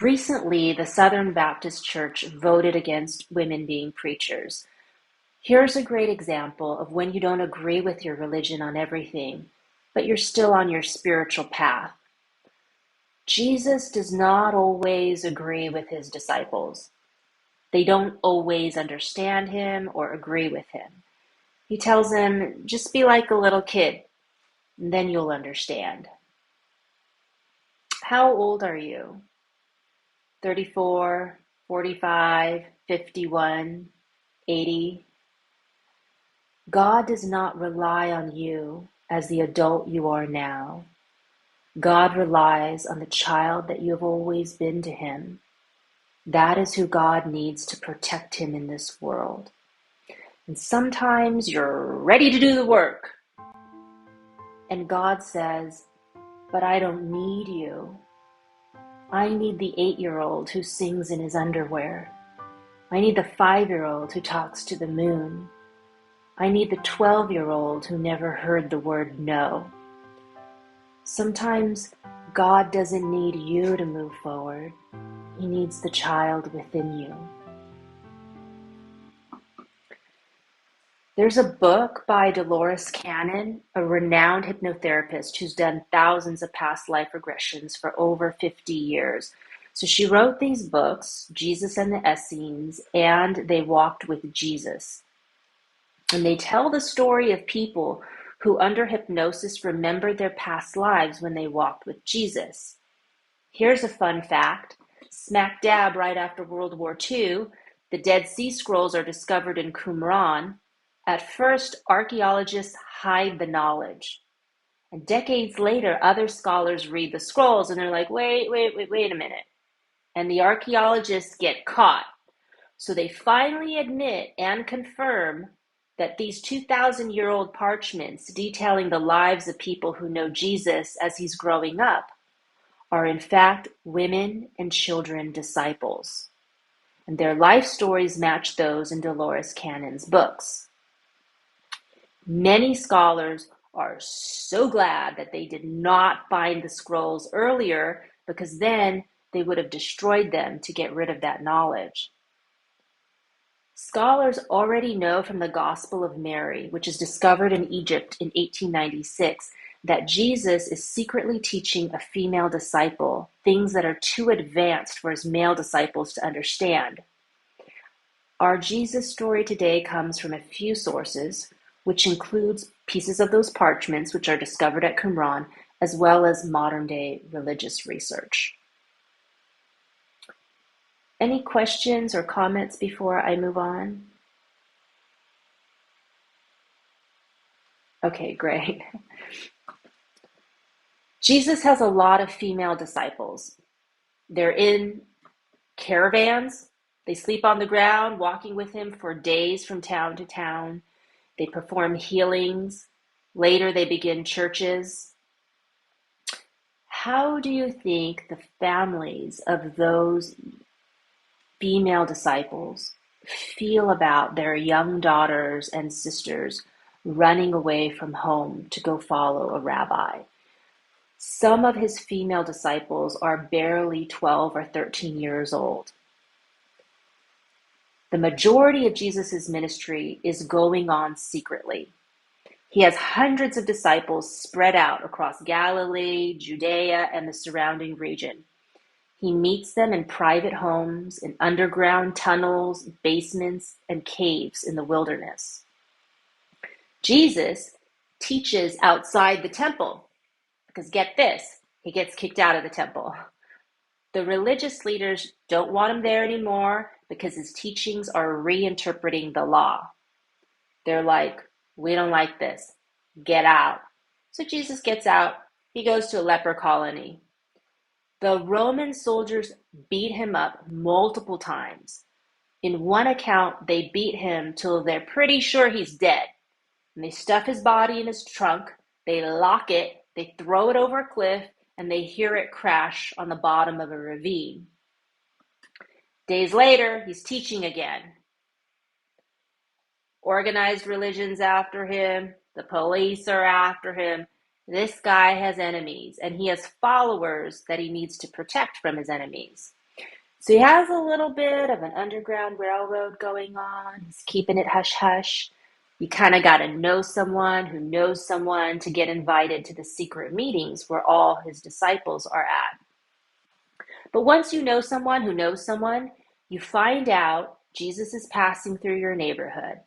Recently, the Southern Baptist Church voted against women being preachers. Here's a great example of when you don't agree with your religion on everything, but you're still on your spiritual path. Jesus does not always agree with his disciples. They don't always understand him or agree with him. He tells them, just be like a little kid, and then you'll understand. How old are you? 34, 45, 51, 80? God does not rely on you as the adult you are now. God relies on the child that you have always been to him. That is who God needs to protect him in this world. And sometimes you're ready to do the work. And God says, but I don't need you. I need the 8-year-old who sings in his underwear. I need the 5-year-old who talks to the moon. I need the 12-year-old who never heard the word no. Sometimes God doesn't need you to move forward. He needs the child within you. There's a book by Dolores Cannon, a renowned hypnotherapist who's done thousands of past life regressions for over 50 years. So she wrote these books, Jesus and the Essenes, and They Walked with Jesus. And they tell the story of people who under hypnosis remembered their past lives when they walked with Jesus. Here's a fun fact. Smack dab right after World War II, the Dead Sea Scrolls are discovered in Qumran. At first, archaeologists hide the knowledge. And decades later, other scholars read the scrolls and they're like, wait a minute. And the archaeologists get caught. So they finally admit and confirm that these 2,000-year-old parchments detailing the lives of people who know Jesus as he's growing up are in fact women and children disciples. And their life stories match those in Dolores Cannon's books. Many scholars are so glad that they did not find the scrolls earlier, because then they would have destroyed them to get rid of that knowledge. Scholars already know from the Gospel of Mary, which is discovered in Egypt in 1896, that Jesus is secretly teaching a female disciple things that are too advanced for his male disciples to understand. Our Jesus story today comes from a few sources, which includes pieces of those parchments which are discovered at Qumran, as well as modern-day religious research. Any questions or comments before I move on? Okay, great. Jesus has a lot of female disciples. They're in caravans. They sleep on the ground, walking with him for days from town to town. They perform healings. Later, they begin churches. How do you think the families of those female disciples feel about their young daughters and sisters running away from home to go follow a rabbi? Some of his female disciples are barely 12 or 13 years old. The majority of Jesus' ministry is going on secretly. He has hundreds of disciples spread out across Galilee, Judea, and the surrounding region. He meets them in private homes, in underground tunnels, basements, and caves in the wilderness. Jesus teaches outside the temple, because get this, he gets kicked out of the temple. The religious leaders don't want him there anymore because his teachings are reinterpreting the law. They're like, we don't like this. Get out. So Jesus gets out. He goes to a leper colony. The Roman soldiers beat him up multiple times. In one account, they beat him till they're pretty sure he's dead. And they stuff his body in his trunk. They lock it. They throw it over a cliff. And they hear it crash on the bottom of a ravine. Days later, he's teaching again. Organized religion's after him. The police are after him. This guy has enemies, and he has followers that he needs to protect from his enemies. So he has a little bit of an underground railroad going on. He's keeping it hush hush. You kind of got to know someone who knows someone to get invited to the secret meetings where all his disciples are at. But once you know someone who knows someone, you find out Jesus is passing through your neighborhood.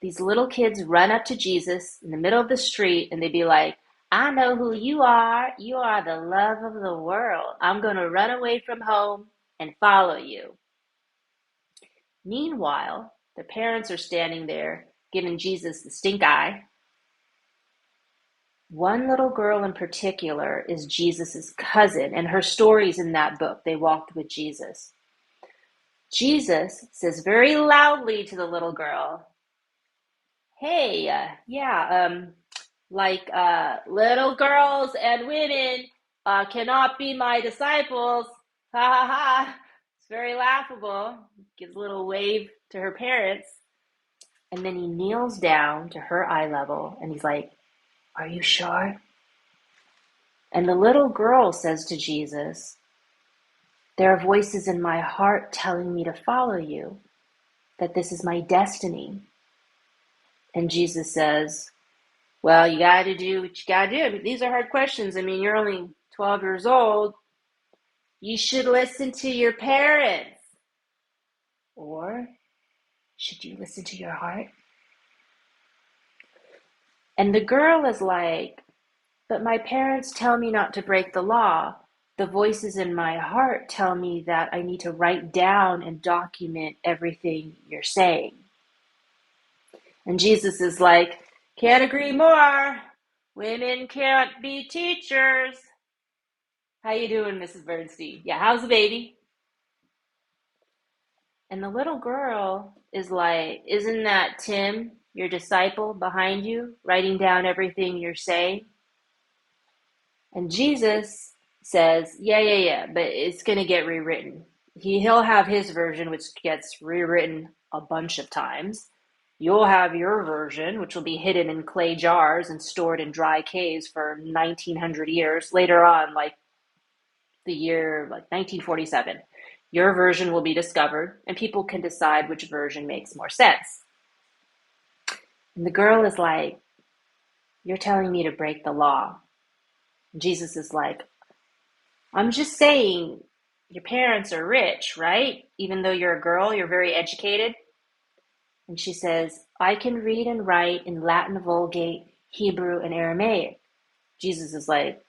These little kids run up to Jesus in the middle of the street and they'd be like, I know who you are. You are the love of the world. I'm going to run away from home and follow you. Meanwhile, the parents are standing there giving Jesus the stink eye. One little girl in particular is Jesus's cousin, and her story's in that book, They Walked with Jesus. Jesus says very loudly to the little girl, hey, little girls and women cannot be my disciples. Ha ha ha. It's very laughable. Gives a little wave to her parents. And then he kneels down to her eye level and he's like, are you sure? And the little girl says to Jesus, there are voices in my heart telling me to follow you, that this is my destiny. And Jesus says, well, you got to do what you got to do. These are hard questions. I mean, you're only 12 years old. You should listen to your parents. Or should you listen to your heart? And the girl is like, but my parents tell me not to break the law. The voices in my heart tell me that I need to write down and document everything you're saying. And Jesus is like, can't agree more. Women can't be teachers. How you doing, Mrs. Bernstein? Yeah, how's the baby? And the little girl is like, isn't that Tim, your disciple, behind you, writing down everything you're saying? And Jesus says, yeah, but it's going to get rewritten. He'll have his version, which gets rewritten a bunch of times. You'll have your version, which will be hidden in clay jars and stored in dry caves for 1900 years. Later on, like the year 1947, your version will be discovered and people can decide which version makes more sense. And the girl is like, you're telling me to break the law. And Jesus is like, I'm just saying your parents are rich, right? Even though you're a girl, you're very educated. And she says, I can read and write in Latin Vulgate, Hebrew, and Aramaic. Jesus is like,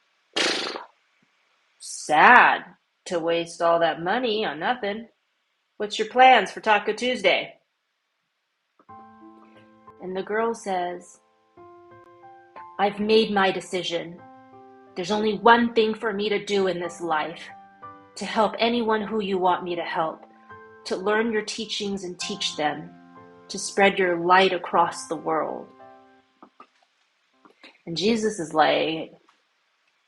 sad to waste all that money on nothing. What's your plans for Taco Tuesday? And the girl says, I've made my decision. There's only one thing for me to do in this life, to help anyone who you want me to help, to learn your teachings and teach them, to spread your light across the world. And Jesus is like,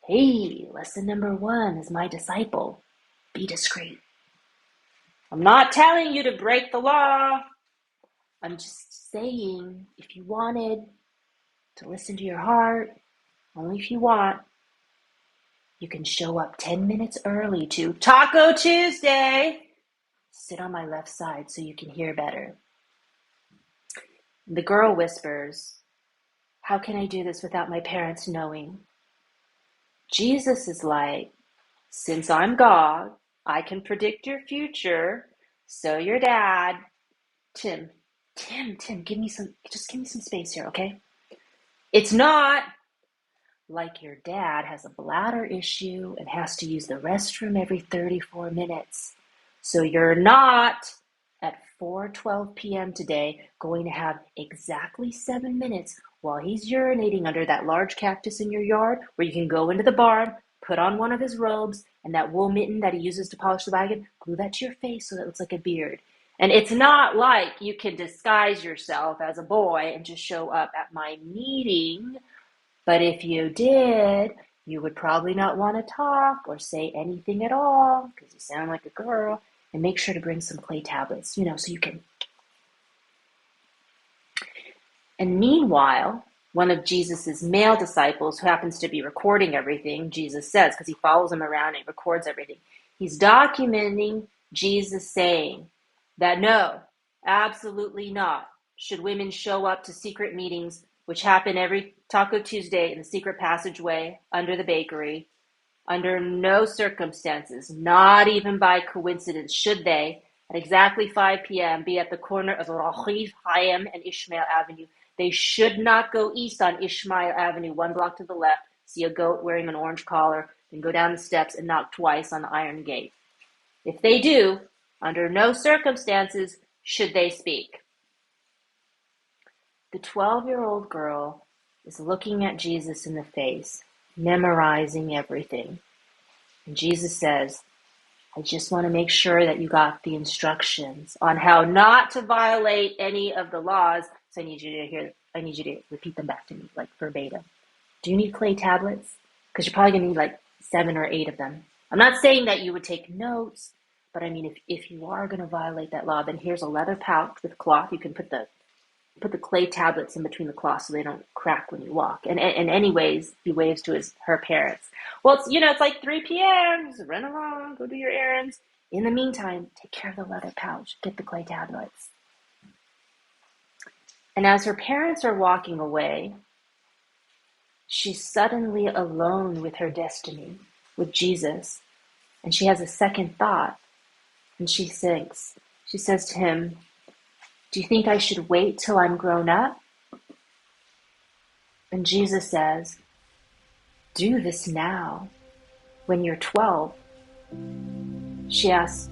hey, lesson number 1 is my disciple. Be discreet. I'm not telling you to break the law. I'm just saying, if you wanted to listen to your heart, only if you want, you can show up 10 minutes early to Taco Tuesday. Sit on my left side so you can hear better. The girl whispers, how can I do this without my parents knowing? Jesus is like, since I'm God, I can predict your future. So your dad, Tim, give me some space here, okay? It's not like your dad has a bladder issue and has to use the restroom every 34 minutes. So you're not at 4:12 p.m. today going to have exactly 7 minutes while he's urinating under that large cactus in your yard where you can go into the barn, put on one of his robes, and that wool mitten that he uses to polish the wagon, glue that to your face so that it looks like a beard. And it's not like you can disguise yourself as a boy and just show up at my meeting. But if you did, you would probably not want to talk or say anything at all because you sound like a girl. And make sure to bring some clay tablets, so you can. And meanwhile, one of Jesus's male disciples, who happens to be recording everything Jesus says, because he follows him around and records everything, he's documenting Jesus saying that no, absolutely not, should women show up to secret meetings, which happen every Taco Tuesday in the secret passageway under the bakery. Under no circumstances, not even by coincidence, should they, at exactly 5 p.m., be at the corner of Rahif, Hayam, and Ishmael Avenue. They should not go east on Ishmael Avenue, 1 block to the left, see a goat wearing an orange collar, then go down the steps and knock twice on the iron gate. If they do, under no circumstances should they speak. The 12-year-old girl is looking at Jesus in the face, memorizing everything. And Jesus says, I just want to make sure that you got the instructions on how not to violate any of the laws. So I need you to repeat them back to me, like verbatim. Do you need clay tablets? Because you're probably going to need like 7 or 8 of them. I'm not saying that you would take notes, but I mean, if you are going to violate that law, then here's a leather pouch with cloth. You can put the clay tablets in between the cloth so they don't crack when you walk. And anyways, he waves to her parents. Well, it's like 3 p.m. Just run along, go do your errands. In the meantime, take care of the leather pouch. Get the clay tablets. And as her parents are walking away, she's suddenly alone with her destiny, with Jesus. And she has a second thought. And she says to him, do you think I should wait till I'm grown up? And Jesus says, do this now, when you're 12. She asks,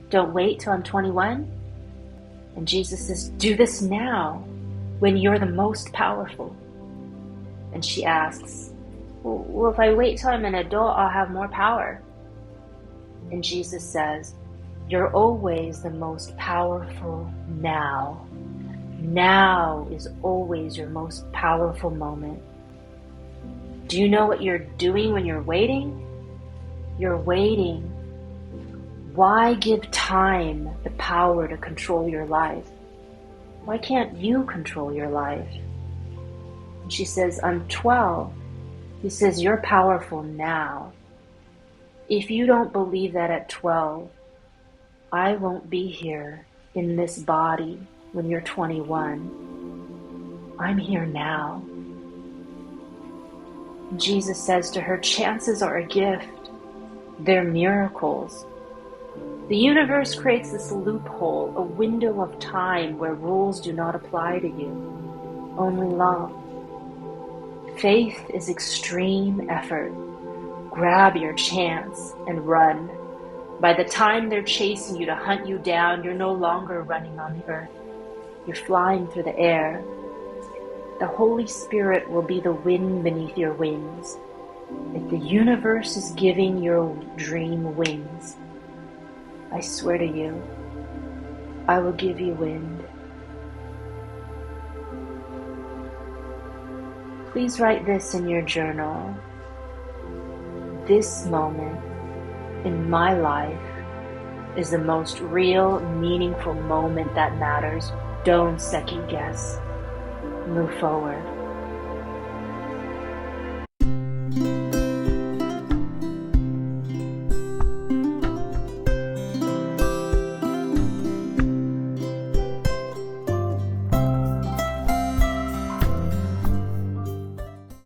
don't wait till I'm 21? And Jesus says, do this now, when you're the most powerful. And she asks, well, if I wait till I'm an adult, I'll have more power. And Jesus says, you're always the most powerful now. Now is always your most powerful moment. Do you know what you're doing when you're waiting? You're waiting. Why give time the power to control your life? Why can't you control your life? And she says, I'm 12. He says, you're powerful now. If you don't believe that at 12, I won't be here in this body when you're 21. I'm here now. Jesus says to her, chances are a gift. They're miracles. The universe creates this loophole, a window of time where rules do not apply to you, only love. Faith is extreme effort. Grab your chance and run. By the time they're chasing you to hunt you down, you're no longer running on the earth. You're flying through the air. The Holy Spirit will be the wind beneath your wings. If the universe is giving your dream wings, I swear to you, I will give you wind. Please write this in your journal. This moment in my life is the most real, meaningful moment that matters. Don't second guess. Move forward.